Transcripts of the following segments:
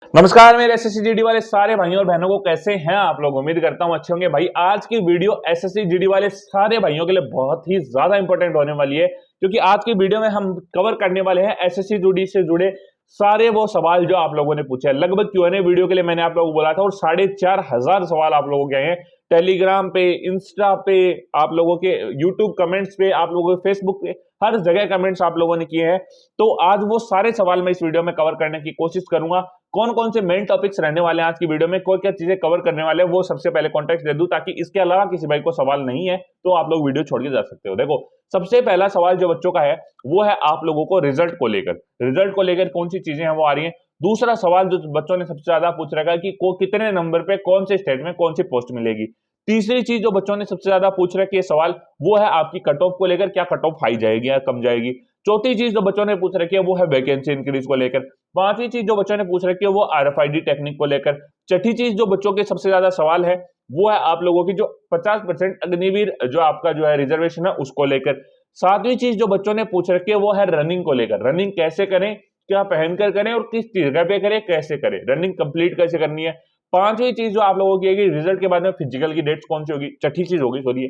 नमस्कार मेरे SSC GD वाले सारे भाइयों और बहनों को, कैसे हैं आप लोग। उम्मीद करता हूं अच्छे होंगे। भाई आज की वीडियो एसएससी जीडी वाले सारे भाइयों के लिए बहुत ही ज्यादा इंपॉर्टेंट होने वाली है, क्योंकि आज की वीडियो में हम कवर करने वाले हैं एसएससी जीडी से जुड़े सारे वो सवाल जो आप लोगों ने पूछे हैं। लगभग क्यूएनए वीडियो के लिए मैंने आप लोगों को बोला था और 4,500 सवाल आप लोगों के आए हैं। टेलीग्राम पे, इंस्टा पे, आप लोगों के यूट्यूब कमेंट्स पे, आप लोगों के फेसबुक पे, हर जगह कमेंट्स आप लोगों ने किए हैं। तो आज वो सारे सवाल मैं इस वीडियो में कवर करने की कोशिश करूंगा। कौन कौन से मेन टॉपिक्स रहने वाले हैं आज की वीडियो में, कोई क्या चीजें कवर करने वाले हैं, वो सबसे पहले कॉन्टेक्स्ट दे दूं, ताकि इसके अलावा किसी भाई को सवाल नहीं है तो आप लोग वीडियो छोड़ के जा सकते हो। देखो, सबसे पहला सवाल जो बच्चों का है वो है आप लोगों को रिजल्ट को लेकर। रिजल्ट को लेकर कौन सी चीजें हैं वो आ रही हैं। दूसरा सवाल जो बच्चों ने सबसे ज्यादा पूछ रखा है कि को कितने नंबर पे कौन से स्टेट में कौन सी पोस्ट मिलेगी। तीसरी चीज जो बच्चों ने सबसे ज्यादा पूछ रखी है सवाल, वो है आपकी कट ऑफ को लेकर, क्या कट ऑफ हाई जाएगी या कम जाएगी। चौथी चीज जो बच्चों ने पूछ रखी है वो है वैकेंसी इंक्रीज को लेकर। पांचवी चीज जो बच्चों ने पूछ रखी है वो आरएफआईडी टेक्निक को लेकर। छठी चीज जो बच्चों के सबसे ज्यादा सवाल है वो है आप लोगों की जो 50% अग्निवीर जो आपका जो है रिजर्वेशन है उसको लेकर। सातवीं चीज जो बच्चों ने पूछ रखी है वो है रनिंग को लेकर। रनिंग कैसे करें, क्या पहनकर करें और किस जगह पे करें, कैसे करें, रनिंग कंप्लीट कैसे करनी है। पांचवी चीज जो आप लोगों की है कि रिजल्ट के बाद में फिजिकल की डेट्स कौन सी होगी। छठी चीज होगी, सॉरी,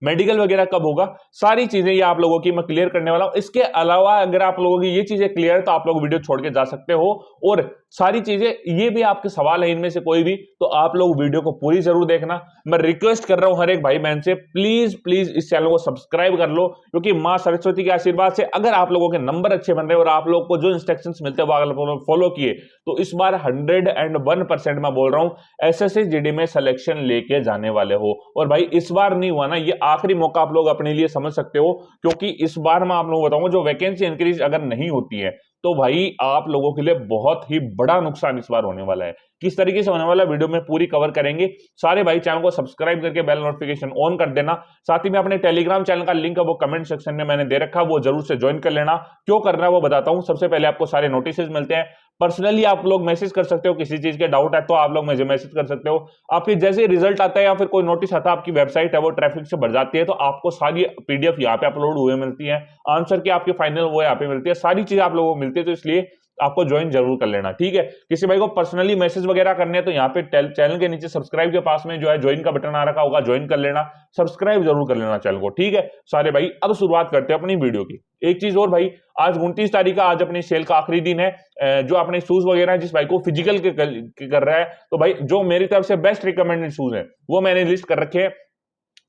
मेडिकल वगैरह कब होगा। सारी चीजें ये आप लोगों की मैं क्लियर करने वाला हूं। इसके अलावा अगर आप लोगों की ये चीजें क्लियर है तो आप लोग वीडियो छोड़ के जा सकते हो। और सारी चीजें, ये भी आपके सवाल है इनमें से कोई भी, तो आप लोग वीडियो को पूरी जरूर देखना। मैं रिक्वेस्ट कर रहा हूं हर एक भाई बहन से, प्लीज प्लीज इस चैनल को सब्सक्राइब कर लो, क्योंकि मां सरस्वती के आशीर्वाद से अगर आप लोगों के नंबर अच्छे बन रहे हैं और आप लोग को जो इंस्ट्रक्शंस मिलते हैं वो अगर फॉलो किए तो इस बार 101% मैं बोल रहा हूं एसएससी जीडी में सिलेक्शन लेके जाने वाले हो। और भाई इस बार नहीं हुआ ना, ये आखिरी मौका आप लोग अपने लिए समझ सकते हो, क्योंकि इस बार मैं आप लोगों को बताऊंगा जो वैकेंसी इंक्रीज अगर नहीं होती है तो भाई आप लोगों के लिए बहुत ही बड़ा नुकसान इस बार होने वाला है। किस तरीके से होने वाला वीडियो में पूरी कवर करेंगे। सारे भाई चैनल को सब्सक्राइब करके बेल नोटिफिकेशन ऑन कर देना। साथ ही में अपने टेलीग्राम चैनल का लिंक है वो कमेंट सेक्शन में मैंने दे रखा, वो जरूर से ज्वाइन कर लेना। क्यों करना है वो बताता हूं। सबसे पहले आपको सारे नोटिस मिलते हैं, पर्सनली आप लोग मैसेज कर सकते हो, किसी चीज के डाउट है तो आप लोग मुझे मैसेज कर सकते हो। आपकी जैसे रिजल्ट आता है या फिर कोई नोटिस आता है, आपकी वेबसाइट है वो ट्रैफिक से भर जाती है तो आपको सारी पीडीएफ यहाँ पे अपलोड हुए मिलती है, आंसर की आपकी फाइनल वो यहाँ पे मिलती है, सारी चीजें आप लोगों को मिलती है। तो इसलिए आपको ज्वाइन जरूर कर लेना, ठीक है। किसी भाई को पर्सनली मैसेज वगैरह करने हैं तो यहाँ पे चैनल के नीचे सब्सक्राइब के पास में जो है ज्वाइन का बटन आ रखा होगा, ज्वाइन कर लेना, सब्सक्राइब जरूर कर लेना चैनल को, ठीक है सारे भाई। अब शुरुआत करते हैं अपनी वीडियो की। एक चीज और भाई, आज 29 तारीख का आज अपनी सेल का आखिरी दिन है। जो अपने शूज वगैरह है, जिस भाई को फिजिकल के कर रहा है तो भाई जो मेरी तरफ से बेस्ट रिकमेंडेड शूज है वो मैंने लिस्ट कर रखे हैं।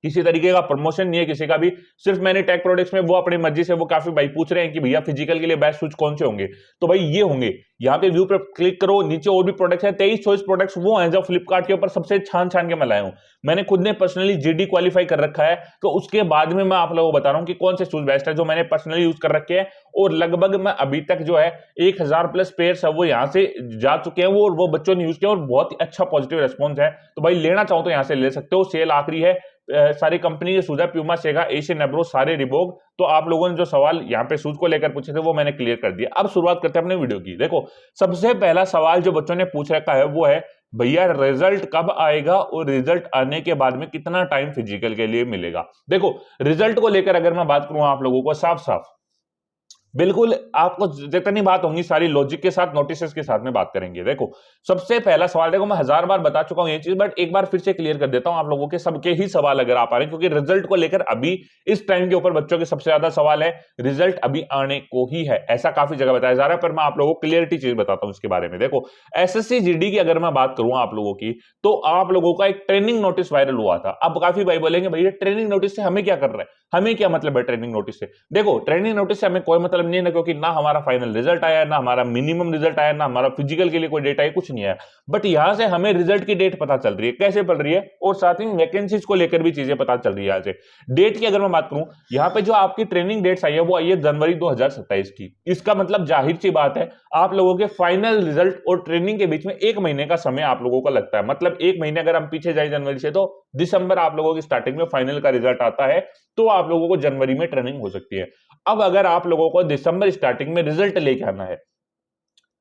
किसी तरीके का प्रमोशन नहीं है किसी का भी, सिर्फ मैंने टेक प्रोडक्ट्स में वो अपनी मर्जी से, वो काफी भाई पूछ रहे हैं कि भैया फिजिकल के लिए बेस्ट शूज कौन से होंगे, तो भाई ये होंगे। यहाँ पे व्यू पे क्लिक करो, नीचे और भी प्रोडक्ट्स हैं, 23 चॉइस प्रोडक्ट्स वो हैं जो फ्लिपकार्ट के ऊपर सबसे छान छान के मैं लाया हूं। मैंने खुद ने पर्सनली जीडी क्वालिफाई कर रखा है, तो उसके बाद में मैं आप लोगों को बता रहा हूं कि कौन से शूज बेस्ट है जो मैंने पर्सनली यूज कर रखे हैं। और लगभग मैं अभी तक जो है 1000 प्लस पेयर्स है वो यहाँ से जा चुके हैं, वो बच्चों ने यूज किया और बहुत ही अच्छा पॉजिटिव रेस्पॉन्स है। तो भाई लेना चाहो तो यहाँ से ले सकते हो, सेल आखिरी है। सारी कंपनी के शूज है, प्यूमा, सेगा, एशियन, एब्रो, सारे रिबॉक। तो आप लोगों ने जो सवाल यहाँ पे शूज को लेकर पूछे थे वो मैंने क्लियर कर दिया। अब शुरुआत करते हैं अपने वीडियो की। देखो, सबसे पहला सवाल जो बच्चों ने पूछ रखा है वो है भैया रिजल्ट कब आएगा और रिजल्ट आने के बाद में कितना टाइम फिजिकल के लिए मिलेगा। देखो, रिजल्ट को लेकर अगर मैं बात करूं आप लोगों को साफ साफ, बिल्कुल आपको जितनी बात होंगी सारी लॉजिक के साथ, नोटिस के साथ में बात करेंगे। देखो, सबसे पहला सवाल, देखो मैं 1000 बार बता चुका हूं ये चीज, बट एक बार फिर से क्लियर कर देता हूं आप लोगों के सबके ही सवाल अगर आप आ रहे हैं, क्योंकि रिजल्ट को लेकर अभी इस टाइम के ऊपर बच्चों के सबसे ज्यादा सवाल है। रिजल्ट अभी आने को ही है ऐसा काफी जगह बताया जा रहा है, पर मैं आप लोगों को क्लियरिटी चीज बताता हूं इसके बारे में। देखो, एसएससी जीडी की अगर मैं बात करूं आप लोगों की, तो आप लोगों का एक ट्रेनिंग नोटिस वायरल हुआ था। अब काफी भाई बोलेंगे भैया ट्रेनिंग नोटिस से हमें क्या कर रहा है, हमें क्या मतलब है ट्रेनिंग नोटिस से। देखो, ट्रेनिंग नोटिस से हमें कोई मतलब नहीं है, क्योंकि ना हमारा फाइनल रिजल्ट आया, ना हमारा मिनिमम रिजल्ट आया, ना हमारा फिजिकल के लिए कोई डेट आया, कुछ नहीं आया। बट यहां से हमें रिजल्ट की डेट पता चल रही है, कैसे पड़ रही है, और साथ ही वैकेंसीज को लेकर भी चीजें पता चल रही है। यहां से डेट की अगर मैं बात करूं, यहां पे जो आपकी ट्रेनिंग डेट्स आई है वो आई है जनवरी 2027 की। इसका मतलब जाहिर सी बात है आप लोगों के फाइनल रिजल्ट और ट्रेनिंग के बीच में 1 महीने का समय आप लोगों को लगता है। मतलब 1 महीने अगर हम पीछे जाए जनवरी से, तो दिसंबर आप लोगों की स्टार्टिंग में फाइनल का रिजल्ट आता है, तो आप लोगों को जनवरी में ट्रेनिंग हो सकती है। अब अगर आप लोगों को दिसंबर स्टार्टिंग में रिजल्ट लेके आना है,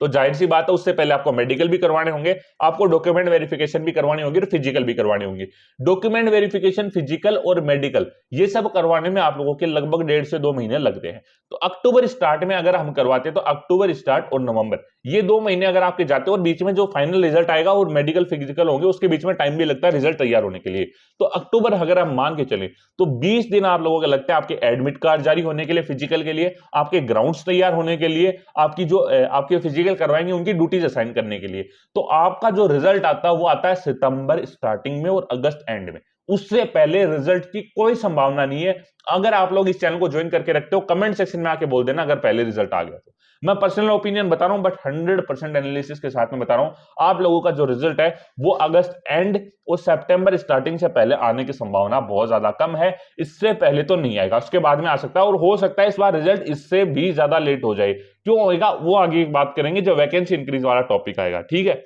तो जाहिर सी बात है उससे पहले आपको मेडिकल भी करवाने होंगे, आपको डॉक्यूमेंट वेरिफिकेशन भी करवानी होगी और फिजिकल भी करवानी होंगी। डॉक्यूमेंट वेरिफिकेशन, फिजिकल और मेडिकल ये सब करवाने में आप लोगों के लगभग 1.5 से 2 महीने लगते हैं। तो अक्टूबर स्टार्ट में अगर हम करवाते हैं तो अक्टूबर स्टार्ट और नवंबर ये 2 महीने अगर आपके जाते हैं और बीच में जो फाइनल रिजल्ट आएगा और मेडिकल फिजिकल होंगे उसके बीच में टाइम भी लगता है रिजल्ट तैयार होने के लिए। तो अक्टूबर अगर हम मान के चलें तो 20 दिन आप लोगों को लगता है आपके एडमिट कार्ड जारी होने के लिए, फिजिकल के लिए, आपके ग्राउंड्स तैयार होने के लिए, आपकी जो आपके फिजिकल करवाएंगे उनकी ड्यूटीज असाइन करने के लिए। तो आपका जो रिजल्ट आता है वो आता है सितंबर स्टार्टिंग में और अगस्त एंड में। उससे पहले रिजल्ट की कोई संभावना नहीं है। अगर आप लोग इस चैनल को ज्वाइन करके रखते हो कमेंट सेक्शन में आके बोल देना अगर पहले रिजल्ट आ गया तो। मैं पर्सनल ओपिनियन बता रहा हूं बट 100% एनालिसिस के साथ में बता रहा हूं आप लोगों का जो रिजल्ट है वो अगस्त एंड और सितंबर स्टार्टिंग से पहले आने की संभावना बहुत ज्यादा कम है। इससे पहले तो नहीं आएगा, उसके बाद में आ सकता है और हो सकता है इस बार रिजल्ट इससे भी ज्यादा लेट हो जाए। क्यों होगा वो आगे बात करेंगे जो वैकेंसी इंक्रीज वाला टॉपिक आएगा। ठीक है,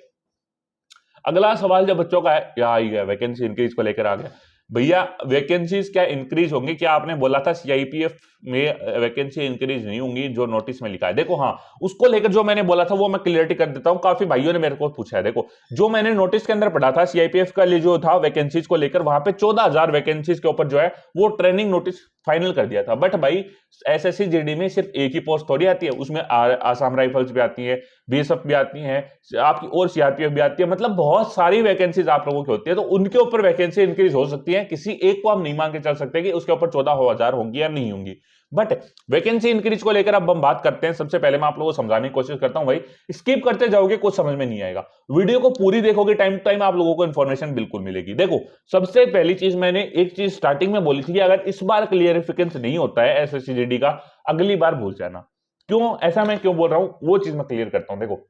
अगला सवाल जो बच्चों का है क्या आ गया, वैकेंसी इंक्रीज को लेकर आ गया। भैया वैकेंसीज क्या इंक्रीज होंगी? क्या आपने बोला था सीआईपीएफ में वैकेंसी इंक्रीज नहीं होंगी जो नोटिस में लिखा है? देखो हाँ, उसको लेकर जो मैंने बोला था वो मैं क्लियरिटी कर देता हूं। काफी भाइयों ने मेरे को पूछा है। देखो जो मैंने नोटिस के अंदर पढ़ा था सीआईपीएफ का जो था वैकेंसीज को लेकर, वहां पे 14,000 वैकेंसीज के ऊपर जो है वो ट्रेनिंग नोटिस फाइनल कर दिया था। बट भाई एसएससी जीडी में सिर्फ एक ही पोस्ट थोड़ी आती है, उसमें आसाम राइफल्स भी आती है, बीएसएफ भी आती है आपकी और सीआरपीएफ भी आती है, मतलब बहुत सारी वैकेंसीज आप लोगों की होती है। तो उनके ऊपर वैकेंसी इंक्रीज हो सकती है, किसी एक को हम नहीं मान के चल सकते कि उसके ऊपर 14,000 होंगी या नहीं होंगी। बट वैकेंसी इंक्रीज को लेकर अब हम बात करते हैं। सबसे पहले मैं आप लोगों को समझाने की कोशिश करता हूं, भाई स्किप करते जाओगे कुछ समझ में नहीं आएगा, वीडियो को पूरी देखोगे टाइम टू टाइम आप लोगों को इंफॉर्मेशन बिल्कुल मिलेगी। देखो सबसे पहली चीज मैंने एक चीज स्टार्टिंग में बोली थी कि अगर इस बार क्लियरिफिकेशन नहीं होता है एसएससी जीडी का, अगली बार भूल जाना। क्यों ऐसा मैं क्यों बोल रहा हूं वो चीज मैं क्लियर करता हूं। देखो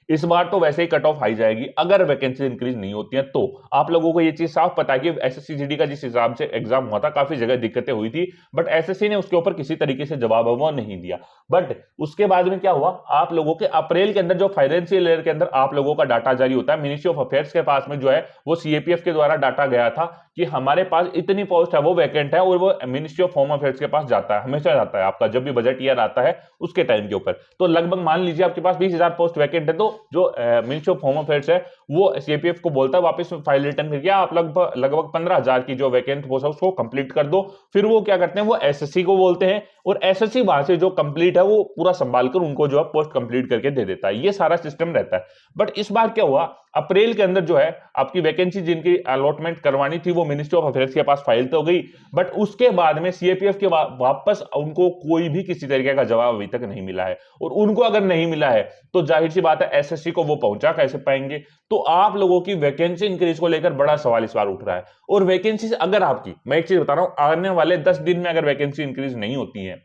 इस बार तो वैसे ही कट ऑफ हाई जाएगी अगर वैकेंसी इंक्रीज नहीं होती है तो। आप लोगों को ये चीज साफ पता है कि एसएससी जीडी का जिस हिसाब से एग्जाम हुआ था काफी जगह दिक्कतें हुई थी, बट एसएससी ने उसके ऊपर किसी तरीके से जवाब वो नहीं दिया। बट उसके बाद में क्या हुआ, आप लोगों के अप्रैल के अंदर जो फाइनेंशियल ईयर के अंदर आप लोगों का डाटा जारी होता है, मिनिस्ट्री ऑफ अफेयर्स के पास में जो है वो सीएपीएफ के द्वारा डाटा गया था कि हमारे पास इतनी पोस्ट है वो वैकेंट है, और वो मिनिस्ट्री ऑफ होम अफेयर्स के पास जाता है, हमेशा जाता है आपका जब भी बजट ईयर आता है उसके टाइम के ऊपर। तो लगभग मान लीजिए आपके पास 20,000 पोस्ट वैकेंट है, तो जो मिनिस्ट्री ऑफ होम अफेयर्स है वो सीपीएफ को बोलता है वापस फाइल रिटर्न करके आप लगभग 15,000 की जो वैकेंट पोस्ट है उसको कंप्लीट कर दो। फिर वो क्या करते हैं, वो एसएससी को बोलते हैं और एसएससी वहां से जो कंप्लीट है वो पूरा संभाल कर उनको जो है पोस्ट कंप्लीट करके दे देता है। ये सारा सिस्टम रहता है। बट इस बार क्या हुआ, अप्रैल के अंदर जो है आपकी वैकेंसी जिनकी अलॉटमेंट करवानी थी वो मिनिस्ट्री ऑफ अफेयर्स के पास फाइल तो गई, बट उसके बाद में सीएपीएफ के वापस उनको कोई भी किसी तरीके का जवाब अभी तक नहीं मिला है। और उनको अगर नहीं मिला है तो जाहिर सी बात है एसएससी को वो पहुंचा कैसे पाएंगे। तो आप लोगों की वैकेंसी इंक्रीज को लेकर बड़ा सवाल इस बार उठ रहा है। और वैकेंसी अगर आपकी, मैं एक चीज बता रहा हूं, आने वाले 10 दिन में अगर वैकेंसी इंक्रीज नहीं होती है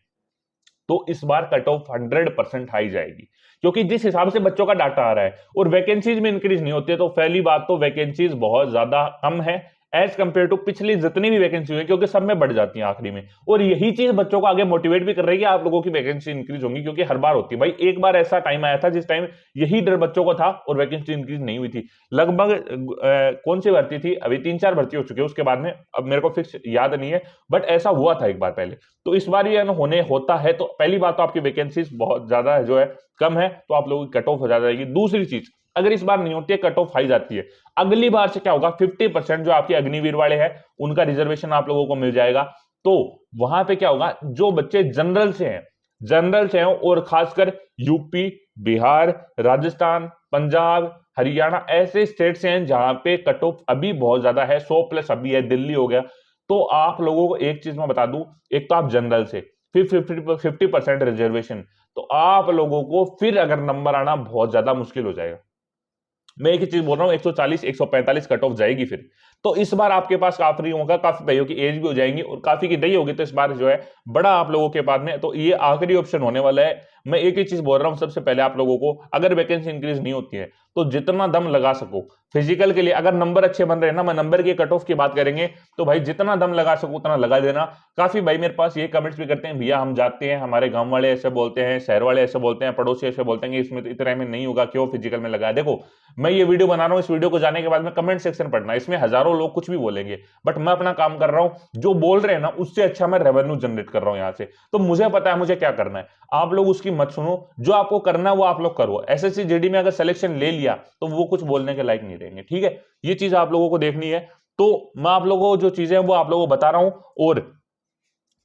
तो इस बार कट ऑफ 100% हाई जाएगी, क्योंकि जिस हिसाब से बच्चों का डाटा आ रहा है और वैकेंसीज में इंक्रीज नहीं होती है तो पहली बात तो वैकेंसीज बहुत ज्यादा कम है एज कंपेयर टू पिछली जितनी भी वैकेंसी हुई है, क्योंकि सब में बढ़ जाती है आखिरी में। और यही चीज बच्चों को आगे मोटिवेट भी कर रही है कि आप लोगों की वैकेंसी इंक्रीज होंगी, क्योंकि हर बार होती है भाई। एक बार ऐसा टाइम आया था जिस टाइम यही डर बच्चों को था और वैकेंसी इंक्रीज नहीं हुई थी। लगभग कौन सी भर्ती थी, अभी 3-4 भर्ती हो चुकी है उसके बाद में, अब मेरे को फिक्स याद नहीं है, बट ऐसा हुआ था एक बार पहले। तो इस बार ये होने होता है तो पहली बात तो आपकी वैकेंसीज बहुत ज्यादा जो है कम है, तो आप लोगों की कट ऑफ हो जाएगी। दूसरी चीज, अगर इस बार नहीं होती है कट ऑफ हाई जाती है, अगली बार से क्या होगा, 50% जो आपके अग्निवीर वाले हैं उनका रिजर्वेशन आप लोगों को मिल जाएगा। तो वहां पे क्या होगा, जो बच्चे जनरल से हैं और खासकर यूपी, बिहार, राजस्थान, पंजाब, हरियाणा ऐसे स्टेट से हैं जहां पे कट ऑफ अभी बहुत ज्यादा है, 100+ अभी है, दिल्ली हो गया। तो आप लोगों को एक चीज मैं बता दूं, एक तो आप जनरल से, फिर 50% रिजर्वेशन, तो आप लोगों को फिर अगर नंबर आना बहुत ज्यादा मुश्किल हो जाएगा। मैं एक ही चीज बोल रहा हूं, 140 145 कट ऑफ जाएगी फिर। तो इस बार आपके पास काफी होगा, काफी भाइयों की एज भी हो जाएंगी और काफी की नहीं होगी, तो इस बार जो है बड़ा आप लोगों के पास में, तो ये आखिरी ऑप्शन होने वाला है। मैं एक ही चीज बोल रहा हूं, सबसे पहले आप लोगों को अगर वैकेंसी इंक्रीज नहीं होती है तो जितना दम लगा सको फिजिकल के लिए, अगर नंबर अच्छे बन रहे हैं ना, मैं नंबर की कट ऑफ की बात करेंगे तो भाई जितना दम लगा सको उतना लगा देना। काफी भाई मेरे पास ये कमेंट्स भी करते हैं, भैया हम जाते हैं, हमारे गांव वाले ऐसे बोलते हैं, शहर वाले ऐसे बोलते हैं, पड़ोसी ऐसे बोलते हैं कि इसमें इतने में नहीं होगा, क्यों फिजिकल में लगा है। देखो मैं ये वीडियो बना रहा हूं, इस वीडियो को जाने के बाद में कमेंट सेक्शन पढ़ना, इसमें हजारों लोग कुछ भी बोलेंगे, बट मैं अपना काम कर रहा हूं, जो बोल रहे हैं ना उससे अच्छा मैं रेवेन्यू जनरेट कर रहा हूं यहां से, तो मुझे पता है मुझे क्या करना है। आप लोग उसकी मत सुनो, जो आपको करना है वो आप लोग करो। एसएससी जीडी में अगर सिलेक्शन ले लिया तो वो कुछ बोलने के लायक नहीं रहेंगे, ठीक है, ये चीज आप लोगों को देखनी है। तो मैं आप लोगों को जो चीजें हैं वो आप लोगों को बता रहा हूं। और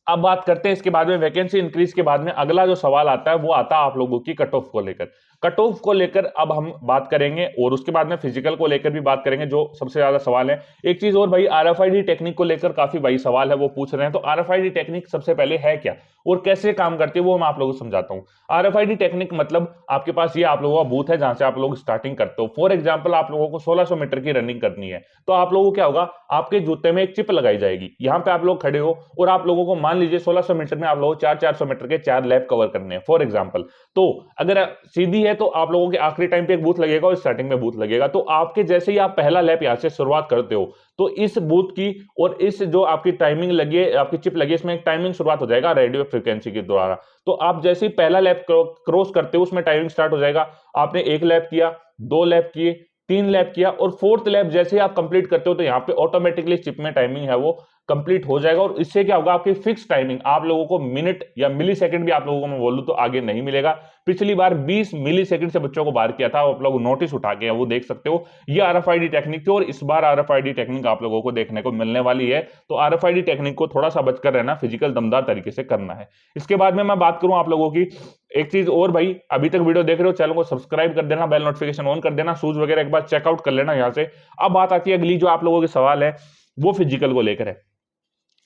अब बात करते हैं इसके बाद में वैकेंसी इंक्रीज के बाद में अगला जो सवाल आता है वो आता है आप लोगों की कट ऑफ को लेकर। कट ऑफ को लेकर अब हम बात करेंगे और उसके बाद में फिजिकल को लेकर भी बात करेंगे, जो सबसे ज्यादा सवाल है। एक चीज और भाई, आरएफआईडी टेक्निक को लेकर काफी भाई सवाल है, वो पूछ रहे हैं। तो आरएफआईडी टेक्निक सबसे पहले है क्या और कैसे काम करती है वो मैं आप लोगों को समझाता हूं। आरएफआईडी टेक्निक मतलब आपके पास ये आप लोगों का बूथ है जहां से आप लोग स्टार्टिंग करते हो। फॉर एग्जाम्पल आप लोगों को 1600 मीटर की रनिंग करनी है, तो आप लोगों को क्या होगा, आपके जूते में एक चिप लगाई जाएगी, यहां पे आप लोग खड़े हो और आप लोगों को मान लीजिए 1600 मीटर में आप लोगों को 400 मीटर के 4 लैप कवर करने हैं फॉर एग्जांपल। तो अगर सीधी है तो आप लोगों के आखिरी टाइम पे एक बूथ लगेगा और स्टार्टिंग में बूथ लगेगा। तो आपके जैसे ही आप पहला लैप यहां से शुरुआत करते हो तो इस बूथ की और इस जो आपकी टाइमिंग लगी है, आपकी चिप लगी है, इसमें एक टाइमिंग शुरुआत हो जाएगा रेडियो फ्रीक्वेंसी के द्वारा। तो आप जैसे ही पहला लैप क्रॉस करते हो उसमें टाइमिंग स्टार्ट हो जाएगा। आपने एक लैप किया, 2 लैप किए, 3 लैप किया और 4th लैप जैसे ही आप कंप्लीट करते हो तो यहाँ पे ऑटोमेटिकली चिप में टाइमिंग है वो कंप्लीट हो जाएगा। और इससे क्या होगा, आपकी फिक्स टाइमिंग आप लोगों को मिनट या मिली सेकंड भी आप लोगों को मैं बोलूं तो आगे नहीं मिलेगा। पिछली बार 20 मिली सेकंड से बच्चों को बाहर किया था, आप लोग नोटिस उठा के वो देख सकते हो। ये आरएफआईडी टेक्निक थी और इस बार आरएफआईडी टेक्निक आप लोगों को देखने को मिलने वाली है। तो आरएफआईडी टेक्निक को थोड़ा सा बचकर रहना, फिजिकल दमदार तरीके से करना है। इसके बाद में मैं बात करूं आप लोगों की एक चीज और भाई, अभी तक वीडियो देख रहे हो चैनल को सब्सक्राइब कर देना, बेल नोटिफिकेशन ऑन कर देना, शूज वगैरह एक बार चेकआउट कर लेना यहां से। अब बात आती है अगली, जो आप लोगों के सवाल है वो फिजिकल को लेकर है।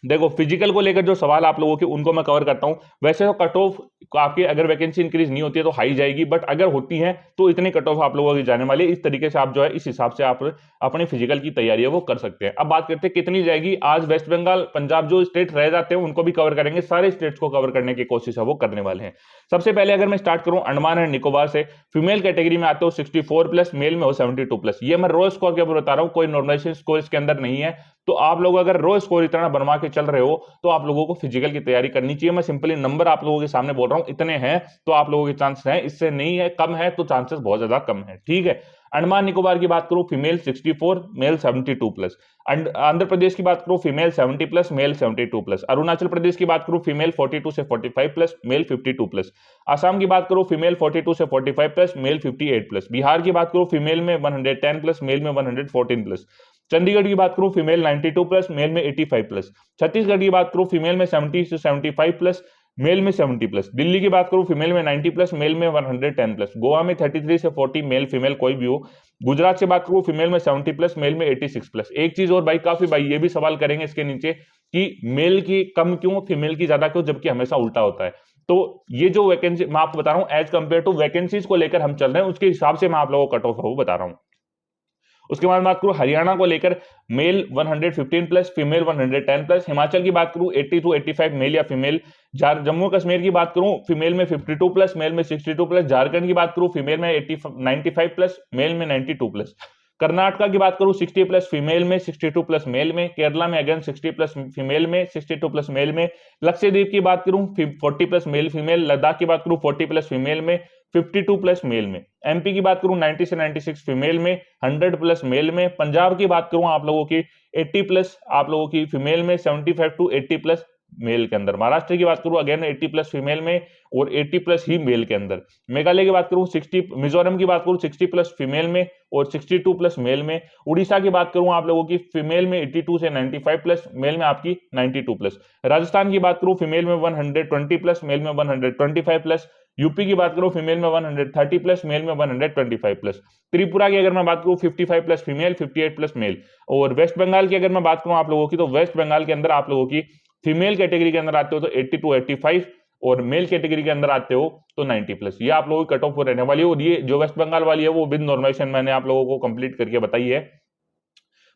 देखो फिजिकल को लेकर जो सवाल आप लोगों के उनको मैं कवर करता हूं। वैसे तो कट ऑफ आपकी अगर वैकेंसी इंक्रीज नहीं होती है तो हाई जाएगी, बट अगर होती है तो इतने कट ऑफ आप लोगों की जाने वाली है। इस तरीके से आप जो है इस हिसाब से आप अपनी फिजिकल की तैयारी है वो कर सकते हैं। अब बात करते हैं कितनी जाएगी। आज वेस्ट बंगाल पंजाब जो स्टेट रह जाते हैं उनको भी कवर करेंगे, सारे स्टेट्स को कवर करने की कोशिश है वो करने वाले हैं। सबसे पहले अगर मैं स्टार्ट करूं अंडमान एंड निकोबार से, फीमेल कैटेगरी में आते हो 64+, मेल में हो 72+। ये मैं रो स्कोर के ऊपर बता रहा हूं, कोई नॉर्मलाइजेशन स्कोर इसके अंदर नहीं है। तो आप लोग अगर रो स्कोर इतना बनवा के चल रहे हो तो आप लोगों को फिजिकल की तैयारी करनी चाहिए। मैं सिंपली नंबर आप लोगों के सामने बोल रहा हूं, इतने हैं तो आप लोगों के चांसेस हैं, इससे नहीं है कम है तो चांसेस बहुत ज्यादा कम है, ठीक है। अंडमान निकोबार की बात करूं फीमेल 64, मेल 72+। आंध्र प्रदेश की बात करूं फीमेल 70+, मेल 72+। अरुणाचल प्रदेश की बात करूं फीमेल 42 से 45+, मेल 52+। आसाम की बात करूं फीमेल 42 से 45+, मेल 58+। बिहार की बात करूं फीमेल में 110+, मेल में 114+। चंडीगढ़ की बात करूं फीमेल 92+, मेल में 85+। छत्तीसगढ़ की बात करूं फीमेल में 70 से 75+, मेल में 70+। दिल्ली की बात करूं फीमेल में 90+, मेल में 110+। गोवा में 33 से 40 मेल फीमेल कोई भी हो। गुजरात से बात करूं फीमेल में 70+, मेल में 86+। एक चीज और भाई, काफी भाई ये भी सवाल करेंगे इसके नीचे कि मेल की कम क्यों फीमेल की ज्यादा क्यों, जबकि हमेशा उल्टा होता है। तो ये जो वैकेंसी मैं आपको बता रहा हूं एज कंपेयर टू वैकेंसीज को लेकर हम चल रहे हैं, उसके हिसाब से मैं आप लोगों को कट ऑफ है वो बता रहा हूं। उसके बाद बात करूं हरियाणा को लेकर, मेल 115+, फीमेल 110+। हिमाचल की बात करूं 80 to 85 मेल या फीमेल। जम्मू कश्मीर की बात करूं फीमेल में 52+, मेल में 62+। झारखंड की बात करूं फीमेल में 95+, मेल में 92+। कर्नाटका की बात करूं 60+, फीमेल में 62+, मेल में। केरला में अगेन 60+, फीमेल में 62+, मेल में। लक्षद्वीप की बात करूं 40+, मेल फीमेल। लद्दाख की बात करूं 40+, फीमेल में, 52+ मेल में। एमपी की बात करूं 90 से 96 फीमेल में, 100+ मेल में। पंजाब की बात करूं आप लोगों की 80+ आप लोगों की फीमेल में, 75 to 80+ मेल के अंदर। महाराष्ट्र की बात करूं अगेन 80+ फीमेल में और 80+ ही मेल के अंदर। मेघालय की बात करूं 60, मिजोरम की बात करूं 60+ फीमेल में और 62+ मेल में। उड़ीसा की बात करूं आप लोगों की फीमेल में 82 से 95+, मेल में आपकी 92+। राजस्थान की बात करूं फीमेल में 120+, मेल में 125+। यूपी की बात करूं फीमेल में 130+, मेल में 125+। त्रिपुरा की अगर मैं बात करूं 55+ फीमेल, 58+ मेल। और वेस्ट बंगाल की अगर मैं बात करूं आप लोगों की, तो वेस्ट बंगाल के अंदर आप लोगों की फीमेल कैटेगरी के अंदर आते हो तो 80 to 85 और मेल कैटेगरी के अंदर आते हो तो 90+। ये आप लोगों की कट ऑफ रहने वाली है। और ये जो वेस्ट बंगाल वाली है वो विद नॉर्मलाइजेशन मैंने आप लोगों को कंप्लीट करके बताई है।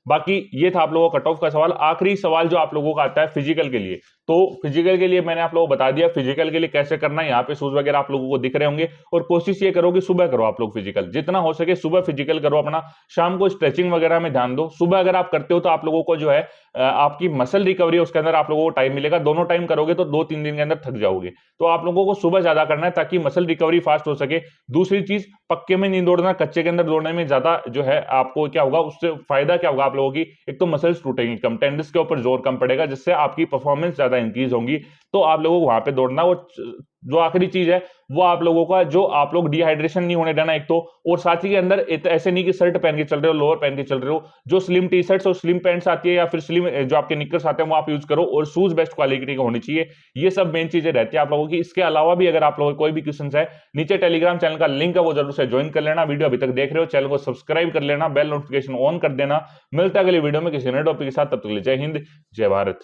बाकी ये था आप लोगों का कट ऑफ का सवाल। आखिरी सवाल जो आप लोगों का आता है फिजिकल के लिए, तो फिजिकल के लिए मैंने आप लोगों को बता दिया फिजिकल के लिए कैसे करना है। यहाँ पे शूज वगैरह आप लोगों को दिख रहे होंगे, और कोशिश ये करो कि सुबह करो आप लोग फिजिकल, जितना हो सके सुबह फिजिकल करो अपना। शाम को स्ट्रेचिंग वगैरह में ध्यान दो। सुबह अगर आप करते हो तो आप लोगों को जो है आपकी मसल रिकवरी है उसके अंदर आप लोगों को टाइम मिलेगा। दोनों टाइम करोगे तो 2-3 दिन के अंदर थक जाओगे। तो आप लोगों को सुबह ज्यादा करना है ताकि मसल रिकवरी फास्ट हो सके। दूसरी चीज, पक्के में नहीं दौड़ना, कच्चे के अंदर दौड़ने में ज्यादा जो है आपको क्या होगा, उससे फायदा क्या होगा आप लोगों की, एक तो मसल्स टूटेंगी कम, टेंडन्स के ऊपर जोर कम पड़ेगा, जिससे आपकी परफॉर्मेंस ज्यादा इंक्रीज होंगी। तो आप लोगों को वहां पे दौड़ना। वो जो आखिरी चीज है वो आप लोगों का, जो आप लोग डिहाइड्रेशन नहीं होने देना एक तो, और साथ ही के अंदर ऐसे नहीं कि शर्ट पहन के चल रहे हो, लोअर पहन के चल रहे हो, जो स्लिम टी शर्ट्स और स्लिम पैंट्स आती है या फिर स्लिम जो आपके निकर्स आते हैं वो आप यूज करो, और शूज बेस्ट क्वालिटी का होनी चाहिए। ये सब मेन चीजें रहती है आप लोगों की। इसके अलावा भी अगर आप लोगों को कोई भी क्वेश्चन है, नीचे टेलीग्राम चैनल का लिंक है, वो जरूर से ज्वाइन कर लेना। वीडियो अभी तक देख रहे हो, चैनल को सब्सक्राइब कर लेना, बेल नोटिफिकेशन ऑन कर देना। मिलता है अगली वीडियो में किसी नए टॉपिक के साथ, तब तक के लिए जय हिंद, जय भारत।